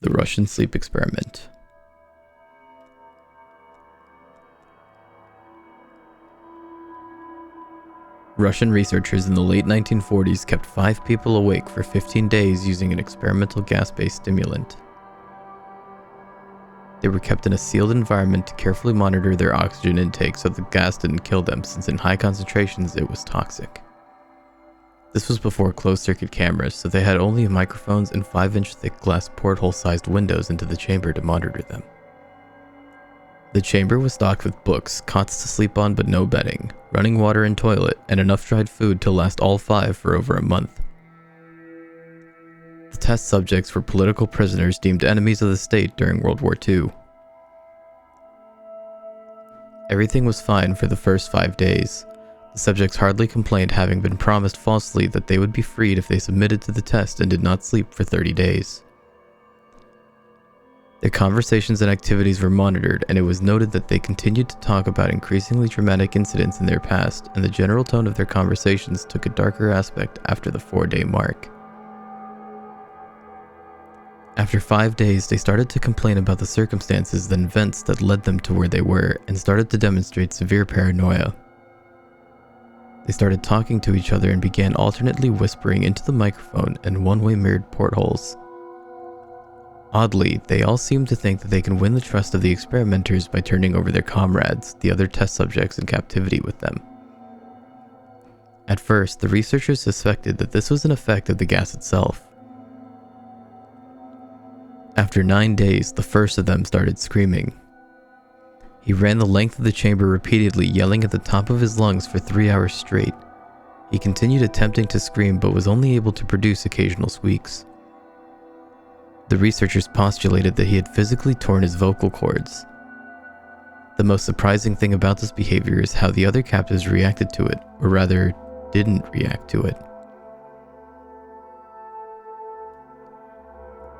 The Russian Sleep Experiment. Russian researchers in the late 1940s kept 5 people awake for 15 days using an experimental gas-based stimulant. They were kept in a sealed environment to carefully monitor their oxygen intake so the gas didn't kill them, since in high concentrations it was toxic. This was before closed-circuit cameras, so they had only microphones and 5-inch thick glass porthole-sized windows into the chamber to monitor them. The chamber was stocked with books, cots to sleep on but no bedding, running water and toilet, and enough dried food to last all 5 for over a month. The test subjects were political prisoners deemed enemies of the state during World War II. Everything was fine for the first 5 days. The subjects hardly complained, having been promised falsely that they would be freed if they submitted to the test and did not sleep for 30 days. Their conversations and activities were monitored, and it was noted that they continued to talk about increasingly traumatic incidents in their past, and the general tone of their conversations took a darker aspect after the 4-day mark. After 5 days, they started to complain about the circumstances and events that led them to where they were, and started to demonstrate severe paranoia. They started talking to each other and began alternately whispering into the microphone and one-way mirrored portholes. Oddly, they all seem to think that they can win the trust of the experimenters by turning over their comrades, the other test subjects in captivity with them. At first, the researchers suspected that this was an effect of the gas itself. After 9 days, the first of them started screaming. He ran the length of the chamber repeatedly, yelling at the top of his lungs for 3 hours straight. He continued attempting to scream but was only able to produce occasional squeaks. The researchers postulated that he had physically torn his vocal cords. The most surprising thing about this behavior is how the other captives reacted to it, or rather, didn't react to it.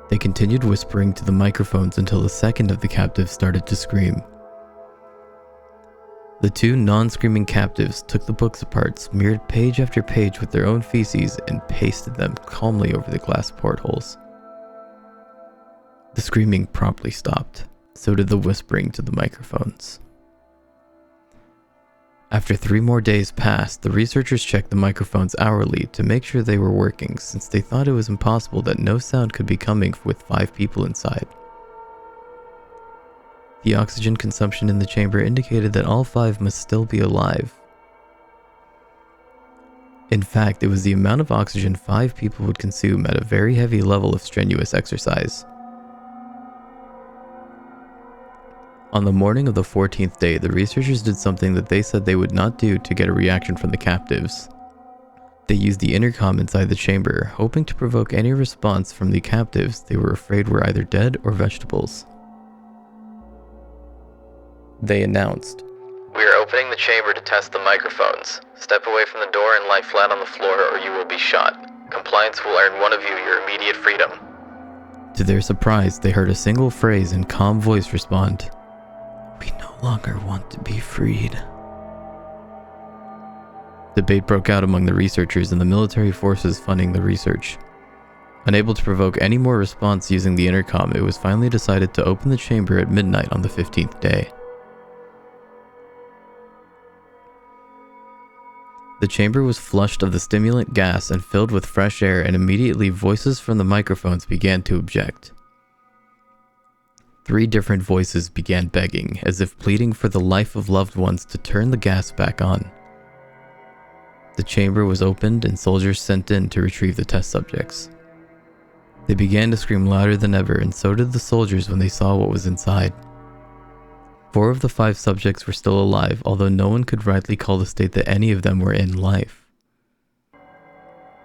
They continued whispering to the microphones until the second of the captives started to scream. The 2 non-screaming captives took the books apart, smeared page after page with their own feces, and pasted them calmly over the glass portholes. The screaming promptly stopped, so did the whispering to the microphones. After 3 more days passed, the researchers checked the microphones hourly to make sure they were working, since they thought it was impossible that no sound could be coming with 5 people inside. The oxygen consumption in the chamber indicated that all 5 must still be alive. In fact, it was the amount of oxygen 5 people would consume at a very heavy level of strenuous exercise. On the morning of the 14th day, the researchers did something that they said they would not do to get a reaction from the captives. They used the intercom inside the chamber, hoping to provoke any response from the captives they were afraid were either dead or vegetables. They announced, "We are opening the chamber to test the microphones. Step away from the door and lie flat on the floor or you will be shot. Compliance will earn one of you your immediate freedom." To their surprise, they heard a single phrase in calm voice respond, "We no longer want to be freed." Debate broke out among the researchers and the military forces funding the research. Unable to provoke any more response using the intercom, it was finally decided to open the chamber at midnight on the 15th day. The chamber was flushed of the stimulant gas and filled with fresh air, and immediately voices from the microphones began to object. 3 different voices began begging, as if pleading for the life of loved ones, to turn the gas back on. The chamber was opened and soldiers sent in to retrieve the test subjects. They began to scream louder than ever, and so did the soldiers when they saw what was inside. 4 of the 5 subjects were still alive, although no one could rightly call the state that any of them were in life.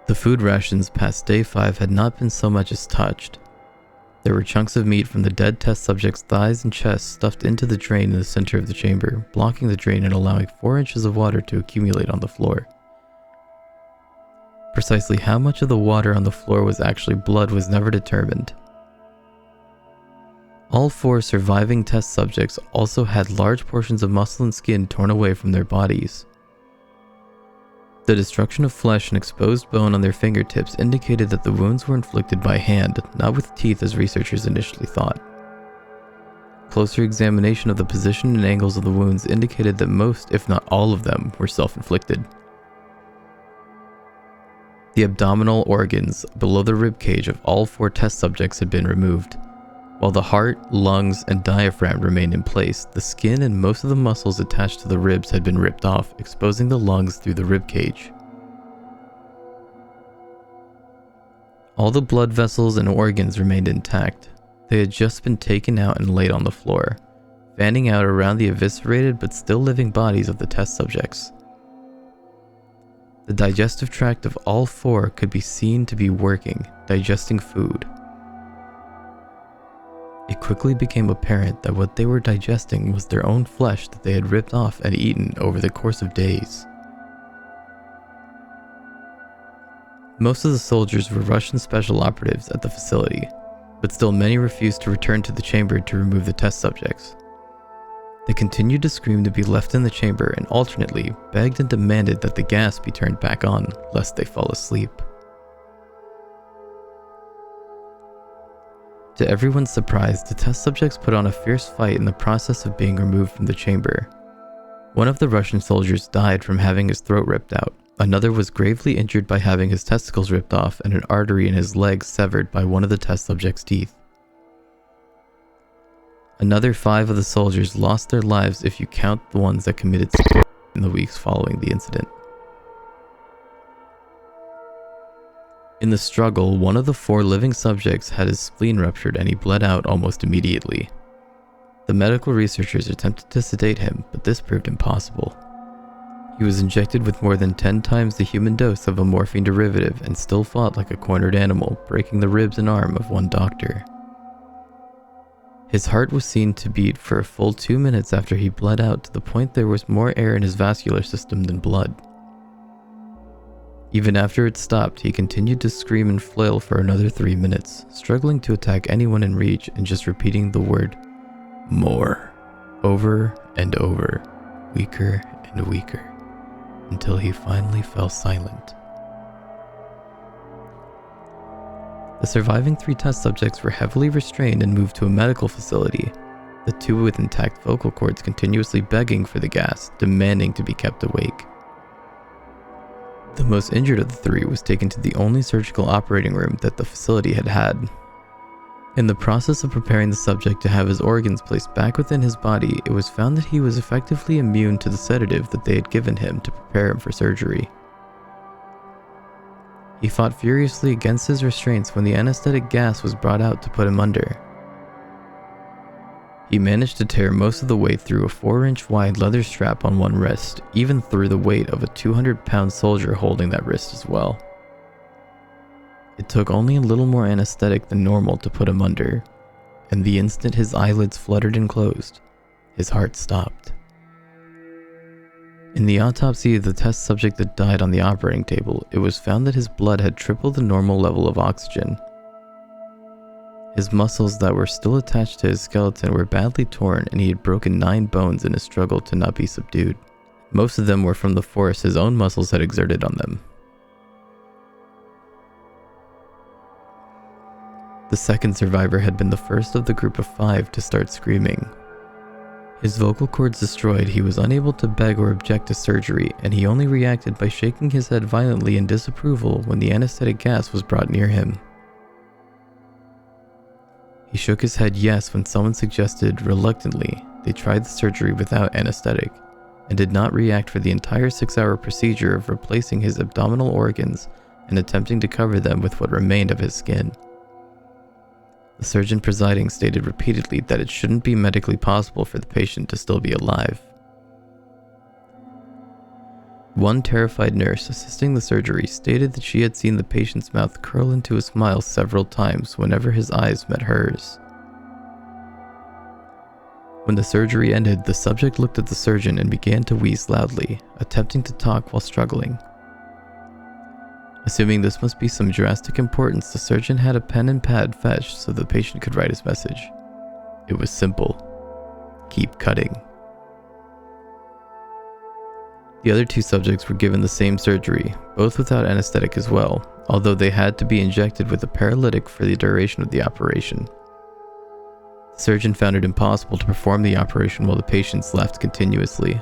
The food rations past day 5 had not been so much as touched. There were chunks of meat from the dead test subjects' thighs and chests stuffed into the drain in the center of the chamber, blocking the drain and allowing 4 inches of water to accumulate on the floor. Precisely how much of the water on the floor was actually blood was never determined. All 4 surviving test subjects also had large portions of muscle and skin torn away from their bodies. The destruction of flesh and exposed bone on their fingertips indicated that the wounds were inflicted by hand, not with teeth as researchers initially thought. Closer examination of the position and angles of the wounds indicated that most, if not all of them, were self-inflicted. The abdominal organs below the ribcage of all 4 test subjects had been removed. While the heart, lungs, and diaphragm remained in place, the skin and most of the muscles attached to the ribs had been ripped off, exposing the lungs through the ribcage. All the blood vessels and organs remained intact. They had just been taken out and laid on the floor, fanning out around the eviscerated but still living bodies of the test subjects. The digestive tract of all 4 could be seen to be working, digesting food. It quickly became apparent that what they were digesting was their own flesh that they had ripped off and eaten over the course of days. Most of the soldiers were Russian special operatives at the facility, but still many refused to return to the chamber to remove the test subjects. They continued to scream to be left in the chamber and alternately begged and demanded that the gas be turned back on, lest they fall asleep. To everyone's surprise, the test subjects put on a fierce fight in the process of being removed from the chamber. One of the Russian soldiers died from having his throat ripped out. Another was gravely injured by having his testicles ripped off and an artery in his leg severed by one of the test subjects' teeth. Another 5 of the soldiers lost their lives if you count the ones that committed suicide in the weeks following the incident. In the struggle, one of the 4 living subjects had his spleen ruptured and he bled out almost immediately. The medical researchers attempted to sedate him, but this proved impossible. He was injected with more than 10 times the human dose of a morphine derivative and still fought like a cornered animal, breaking the ribs and arm of one doctor. His heart was seen to beat for a full 2 minutes after he bled out, to the point there was more air in his vascular system than blood. Even after it stopped, he continued to scream and flail for another 3 minutes, struggling to attack anyone in reach and just repeating the word "more" over and over, weaker and weaker, until he finally fell silent. The surviving 3 test subjects were heavily restrained and moved to a medical facility, the 2 with intact vocal cords continuously begging for the gas, demanding to be kept awake. The most injured of the 3 was taken to the only surgical operating room that the facility had had. In the process of preparing the subject to have his organs placed back within his body, it was found that he was effectively immune to the sedative that they had given him to prepare him for surgery. He fought furiously against his restraints when the anesthetic gas was brought out to put him under. He managed to tear most of the way through a 4-inch wide leather strap on one wrist, even through the weight of a 200-pound soldier holding that wrist as well. It took only a little more anesthetic than normal to put him under, and the instant his eyelids fluttered and closed, his heart stopped. In the autopsy of the test subject that died on the operating table, it was found that his blood had tripled the normal level of oxygen. His muscles that were still attached to his skeleton were badly torn, and he had broken 9 bones in his struggle to not be subdued. Most of them were from the force his own muscles had exerted on them. The second survivor had been the first of the group of 5 to start screaming. His vocal cords destroyed, he was unable to beg or object to surgery, and he only reacted by shaking his head violently in disapproval when the anesthetic gas was brought near him. He shook his head yes when someone suggested, reluctantly, they tried the surgery without anesthetic, and did not react for the entire 6-hour procedure of replacing his abdominal organs and attempting to cover them with what remained of his skin. The surgeon presiding stated repeatedly that it shouldn't be medically possible for the patient to still be alive. One terrified nurse assisting the surgery stated that she had seen the patient's mouth curl into a smile several times whenever his eyes met hers. When the surgery ended, the subject looked at the surgeon and began to wheeze loudly, attempting to talk while struggling. Assuming this must be some drastic importance, the surgeon had a pen and pad fetched so the patient could write his message. It was simple. Keep cutting. The other 2 subjects were given the same surgery, both without anesthetic as well, although they had to be injected with a paralytic for the duration of the operation. The surgeon found it impossible to perform the operation while the patients laughed continuously.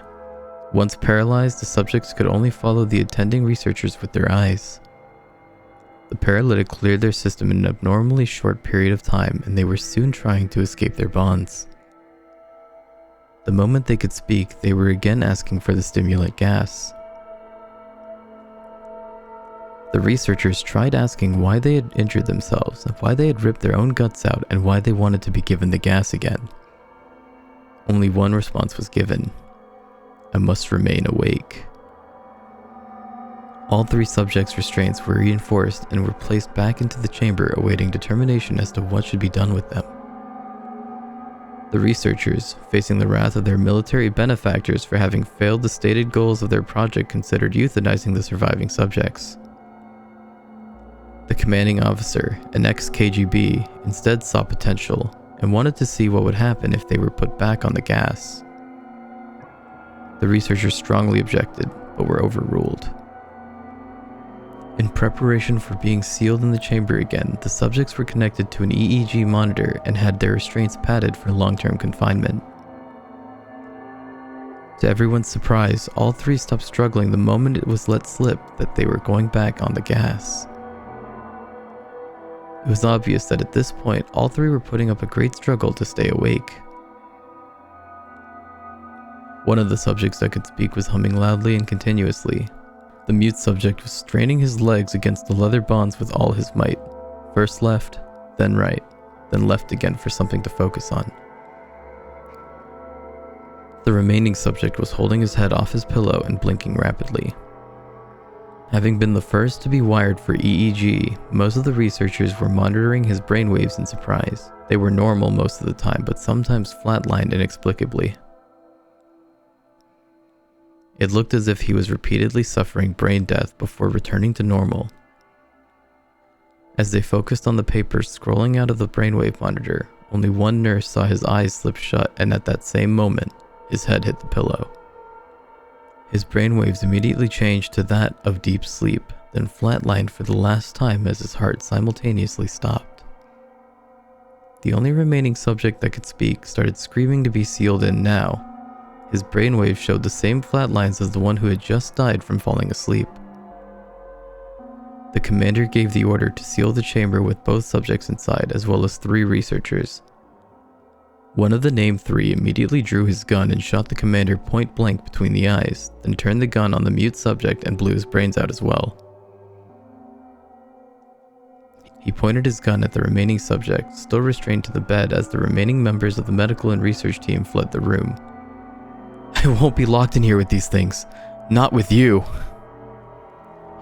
Once paralyzed, the subjects could only follow the attending researchers with their eyes. The paralytic cleared their system in an abnormally short period of time, and they were soon trying to escape their bonds. The moment they could speak, they were again asking for the stimulant gas. The researchers tried asking why they had injured themselves, why they had ripped their own guts out, and why they wanted to be given the gas again. Only one response was given: "I must remain awake." All 3 subjects' restraints were reinforced and were placed back into the chamber, awaiting determination as to what should be done with them. The researchers, facing the wrath of their military benefactors for having failed the stated goals of their project, considered euthanizing the surviving subjects. The commanding officer, an ex-KGB, instead saw potential and wanted to see what would happen if they were put back on the gas. The researchers strongly objected, but were overruled. In preparation for being sealed in the chamber again, the subjects were connected to an EEG monitor and had their restraints padded for long-term confinement. To everyone's surprise, all 3 stopped struggling the moment it was let slip that they were going back on the gas. It was obvious that at this point, all 3 were putting up a great struggle to stay awake. One of the subjects that could speak was humming loudly and continuously. The mute subject was straining his legs against the leather bonds with all his might. First left, then right, then left again for something to focus on. The remaining subject was holding his head off his pillow and blinking rapidly. Having been the first to be wired for EEG, most of the researchers were monitoring his brainwaves in surprise. They were normal most of the time, but sometimes flatlined inexplicably. It looked as if he was repeatedly suffering brain death before returning to normal. As they focused on the papers scrolling out of the brainwave monitor, only one nurse saw his eyes slip shut, and at that same moment, his head hit the pillow. His brainwaves immediately changed to that of deep sleep, then flatlined for the last time as his heart simultaneously stopped. The only remaining subject that could speak started screaming to be sealed in now. His brainwave showed the same flat lines as the one who had just died from falling asleep. The commander gave the order to seal the chamber with both subjects inside, as well as 3 researchers. One of the named 3 immediately drew his gun and shot the commander point blank between the eyes, then turned the gun on the mute subject and blew his brains out as well. He pointed his gun at the remaining subject, still restrained to the bed, as the remaining members of the medical and research team fled the room. "I won't be locked in here with these things. Not with you,"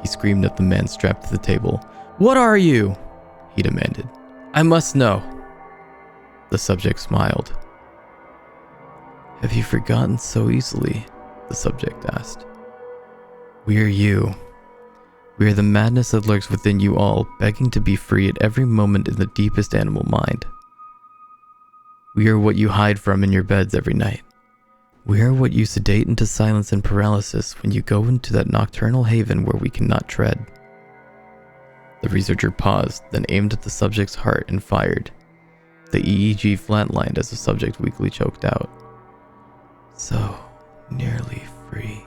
he screamed at the man strapped to the table. "What are you?" he demanded. "I must know." The subject smiled. "Have you forgotten so easily?" the subject asked. "We are you. We are the madness that lurks within you all, begging to be free at every moment in the deepest animal mind. We are what you hide from in your beds every night. We are what you sedate into silence and paralysis when you go into that nocturnal haven where we cannot tread." The researcher paused, then aimed at the subject's heart and fired. The EEG flatlined as the subject weakly choked out. "So nearly free."